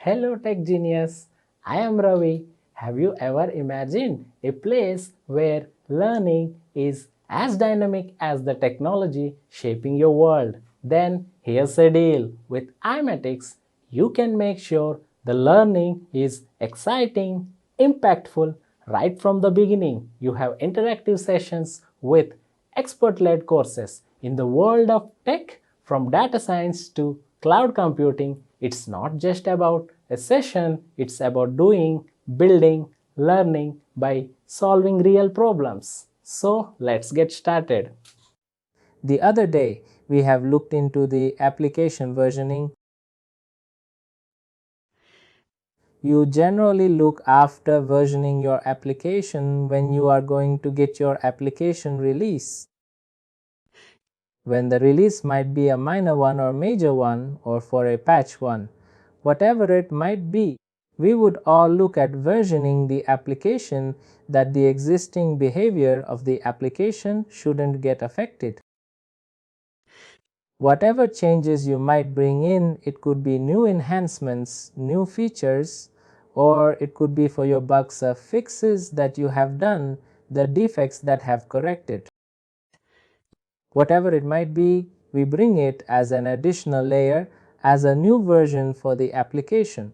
Hello Tech Genius, I am Ravi. Have you ever imagined a place where learning is as dynamic as the technology shaping your world? Then here's a deal. With iMatix, you can make sure the learning is exciting, impactful right from the beginning. You have interactive sessions with expert-led courses. In the world of tech, from data science to cloud computing, it's not just about a session, it's about doing, building, learning by solving real problems. So let's get started. The other day, we have looked into the application versioning. You generally look after versioning your application when you are going to get your application release. When the release might be a minor one or major one, or for a patch one, whatever it might be, we would all look at versioning the application that the existing behavior of the application shouldn't get affected. Whatever changes you might bring in, it could be new enhancements, new features, or it could be for your bugs or fixes that you have done, the defects that have corrected. Whatever it might be, we bring it as an additional layer as a new version for the application.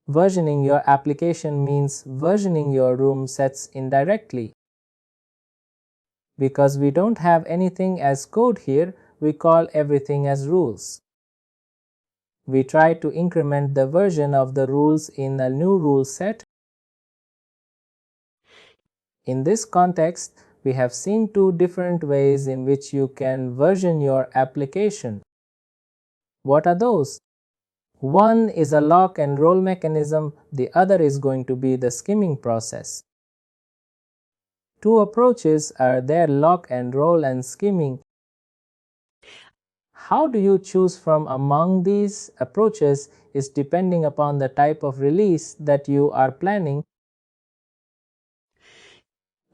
Versioning your application means versioning your Rulesets indirectly. Because we don't have anything as code here, we call everything as rules. We try to increment the version of the rules in a new rule set. In this context, we have seen two different ways in which you can version your application. What are those? One is a lock and roll mechanism, the other is going to be the skimming process. Two approaches are there: lock and roll and skimming. How do you choose from among these approaches is depending upon the type of release that you are planning.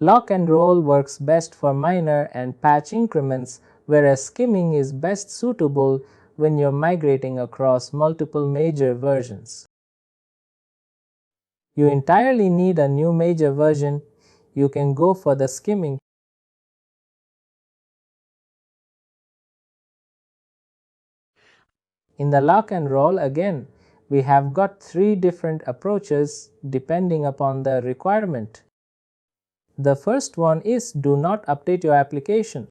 Lock and roll works best for minor and patch increments, whereas skimming is best suitable when you're migrating across multiple major versions. You entirely need a new major version, you can go for the skimming. In the lock and roll, again, we have got three different approaches depending upon the requirement. The first one is do not update your application,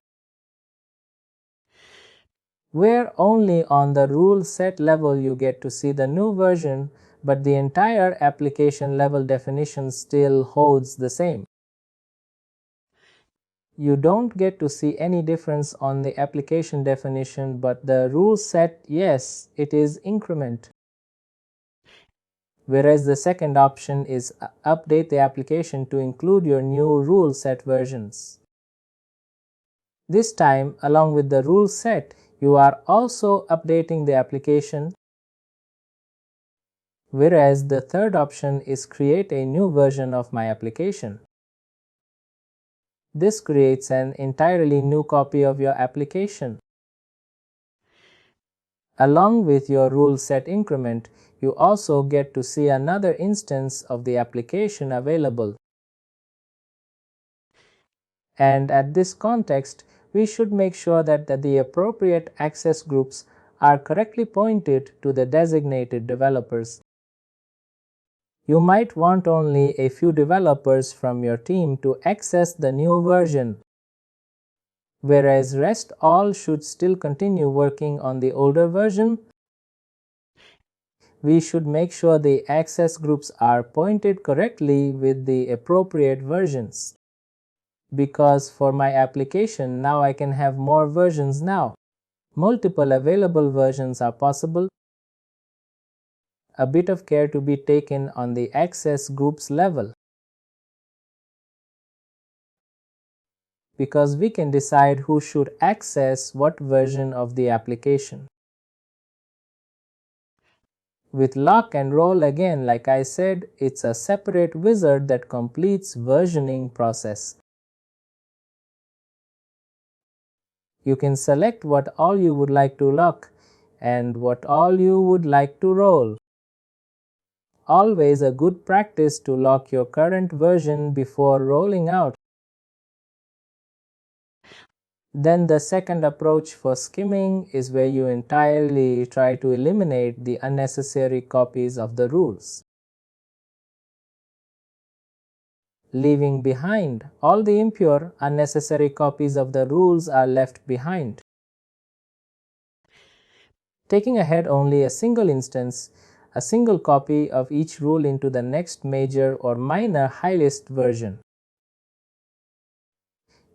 where only on the rule set level you get to see the new version, but the entire application level definition still holds the same. You don't get to see any difference on the application definition, but the rule set, yes, it is increment. Whereas the second option is update the application to include your new rule set versions. This time, along with the rule set, you are also updating the application. Whereas the third option is create a new version of my application. This creates an entirely new copy of your application. Along with your rule set increment, you also get to see another instance of the application available. And at this context, we should make sure that the appropriate access groups are correctly pointed to the designated developers. You might want only a few developers from your team to access the new version, whereas rest all should still continue working on the older version. We should make sure the access groups are pointed correctly with the appropriate versions. Because for my application now I can have more versions now. Multiple available versions are possible. A bit of care to be taken on the access groups level, because we can decide who should access what version of the application. With lock and roll, again, like I said, it's a separate wizard that completes versioning process. You can select what all you would like to lock, and what all you would like to roll. Always a good practice to lock your current version before rolling out. Then the second approach for skimming is where you entirely try to eliminate the unnecessary copies of the rules, leaving behind all the impure, unnecessary copies of the rules are left behind. Taking ahead only a single instance, a single copy of each rule into the next major or minor high-list version.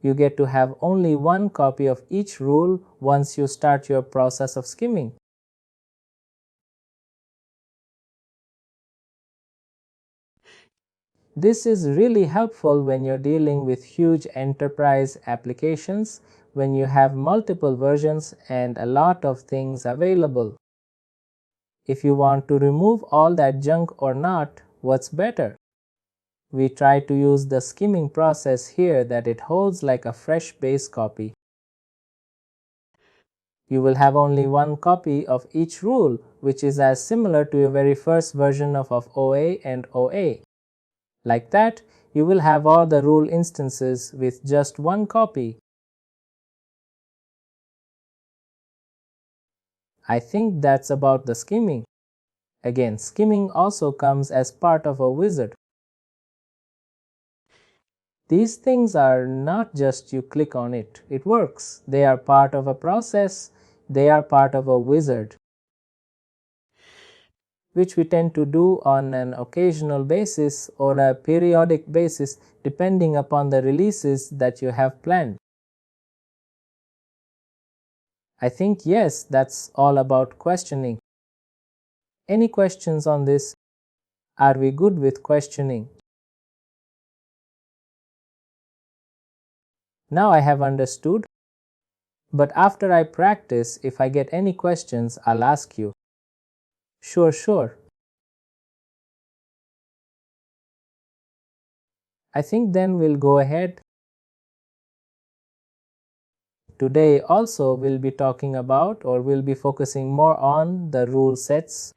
You get to have only one copy of each rule once you start your process of skimming. This is really helpful when you're dealing with huge enterprise applications, when you have multiple versions and a lot of things available. If you want to remove all that junk or not, what's better? We try to use the skimming process here that it holds like a fresh base copy. You will have only one copy of each rule, which is as similar to your very first version of OA and OA. Like that, you will have all the rule instances with just one copy. I think that's about the skimming. Again, skimming also comes as part of a wizard. These things are not just you click on it, it works. They are part of a process, they are part of a wizard, which we tend to do on an occasional basis or a periodic basis depending upon the releases that you have planned. I think yes, that's all about questioning. Any questions on this? Are we good with questioning? Now I have understood, but after I practice, if I get any questions, I'll ask you. Sure. I think then we'll go ahead. Today also we'll be talking about, or we'll be focusing more on, the rule sets.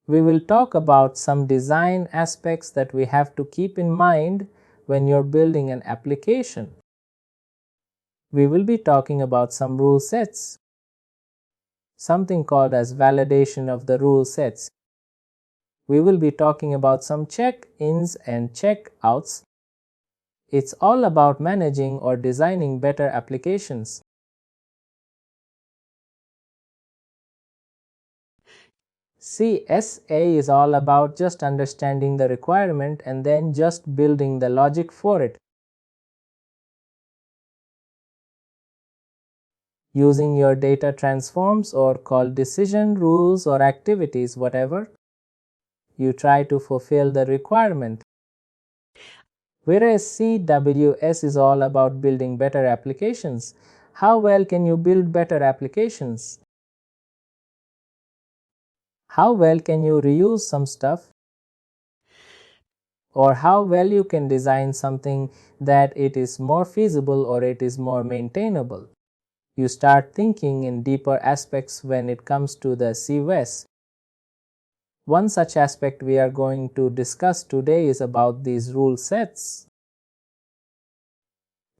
We will talk about some design aspects that we have to keep in mind when you're building an application. We will be talking about some rule sets, something called as validation of the rule sets. We will be talking about some check-ins and check-outs. It's all about managing or designing better applications. CSA is all about just understanding the requirement and then just building the logic for it. Using your data transforms, or called decision rules or activities, whatever, you try to fulfill the requirement. Whereas CWS is all about building better applications. How well can you build better applications? How well can you reuse some stuff? Or how well you can design something that it is more feasible or it is more maintainable? You start thinking in deeper aspects when it comes to the CWS. One such aspect we are going to discuss today is about these rule sets.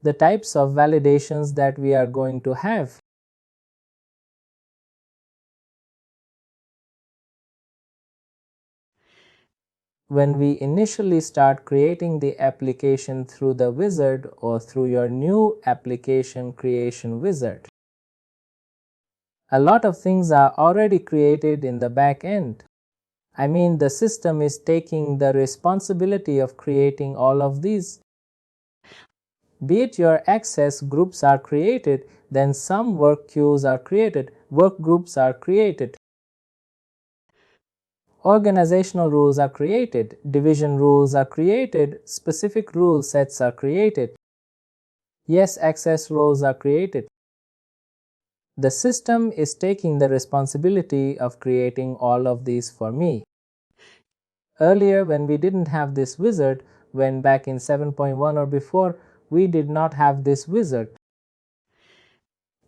The types of validations that we are going to have. When we initially start creating the application through the wizard or through your new application creation wizard, a lot of things are already created in the back end. I mean, the system is taking the responsibility of creating all of these. Be it your access groups are created, then some work queues are created, work groups are created. Organizational rules are created, division rules are created, specific rule sets are created. Yes, access roles are created. The system is taking the responsibility of creating all of these for me. Earlier, when we didn't have this wizard, when back in 7.1 or before, we did not have this wizard.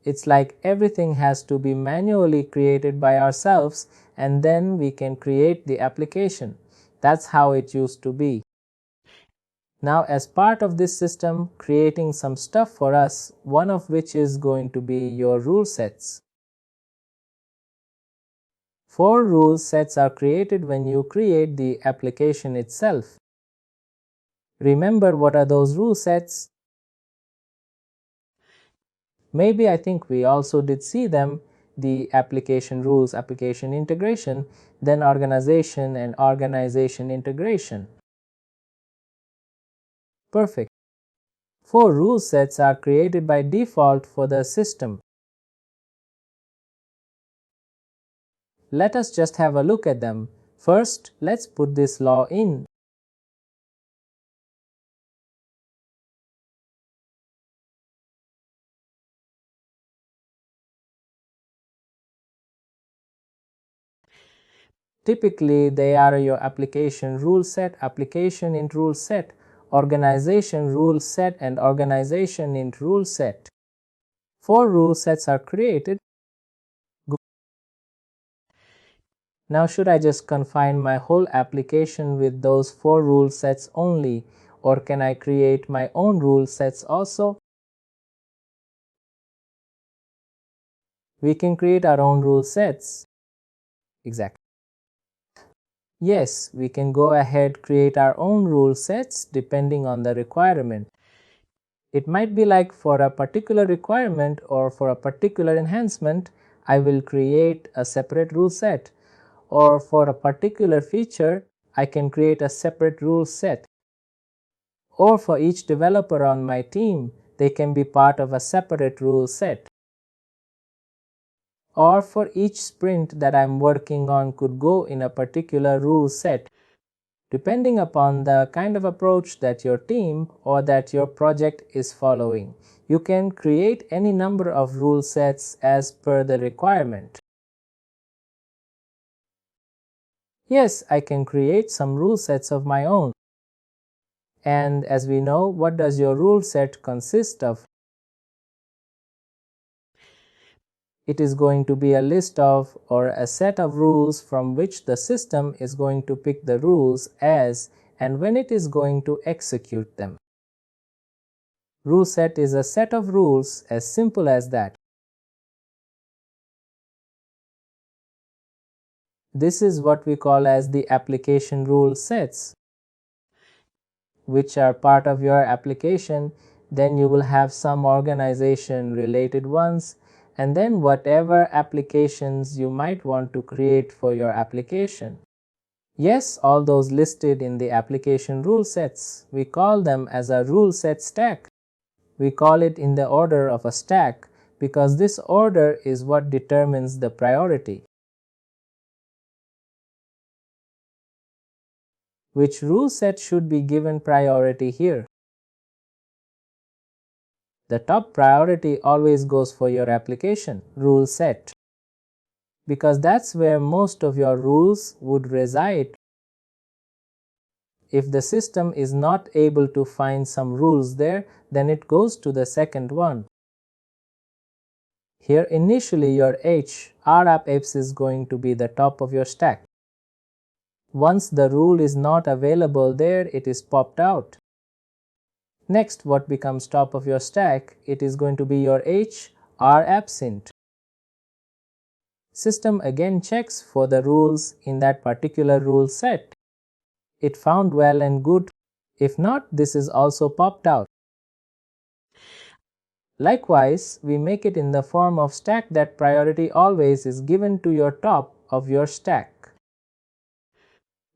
It's like everything has to be manually created by ourselves and then we can create the application. That's how it used to be. Now, as part of this system, creating some stuff for us, one of which is going to be your rule sets. 4 rule sets are created when you create the application itself. Remember what are those rule sets? Maybe I think we also did see them: the application rules, application integration, then organization and organization integration. Perfect. 4 rule sets are created by default for the system. Let us just have a look at them. First, let's put this law in. Typically, they are your application rule set, application int rule set, organization rule set, and organization int rule set. 4 rule sets are created. Now, should I just confine my whole application with those 4 rule sets only, or can I create my own rule sets also? We can create our own rule sets. Exactly. Yes, we can go ahead create our own rule sets depending on the requirement. It might be like for a particular requirement or for a particular enhancement, I will create a separate rule set, or for a particular feature, I can create a separate rule set. Or for each developer on my team, they can be part of a separate rule set. Or for each sprint that I'm working on could go in a particular rule set. Depending upon the kind of approach that your team or that your project is following, you can create any number of rule sets as per the requirement. Yes, I can create some rule sets of my own. And as we know, what does your rule set consist of? It is going to be a list of or a set of rules from which the system is going to pick the rules as and when it is going to execute them. Rule set is a set of rules, as simple as that. This is what we call as the application rule sets, which are part of your application. Then you will have some organization related ones, and then whatever applications you might want to create for your application. Yes, all those listed in the application rule sets, we call them as a rule set stack. We call it in the order of a stack because this order is what determines the priority. Which rule set should be given priority here? The top priority always goes for your application rule set, because that's where most of your rules would reside. If the system is not able to find some rules there, then it goes to the second one. Here initially your RAppEps is going to be the top of your stack. Once the rule is not available there, it is popped out. Next, what becomes top of your stack? It is going to be your RAppSint. System again checks for the rules in that particular rule set. It found well and good. If not, this is also popped out. Likewise, we make it in the form of stack that priority always is given to your top of your stack.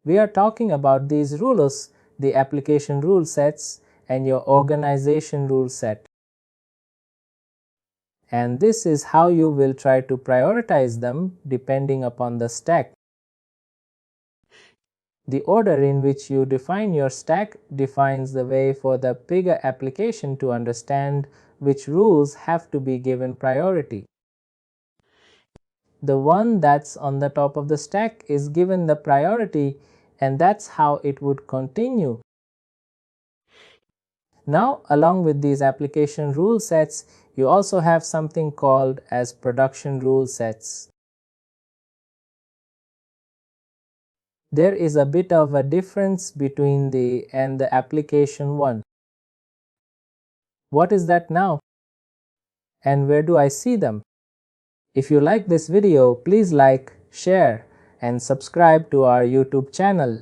We are talking about these rules, the application rule sets and your organization rule set. And this is how you will try to prioritize them depending upon the stack. The order in which you define your stack defines the way for the PEGA application to understand which rules have to be given priority. The one that's on the top of the stack is given the priority, and that's how it would continue. Now, along with these application rule sets, you also have something called as production rule sets. There is a bit of a difference between the and the application one. What is that now? And where do I see them? If you like this video, please like, share, and subscribe to our YouTube channel.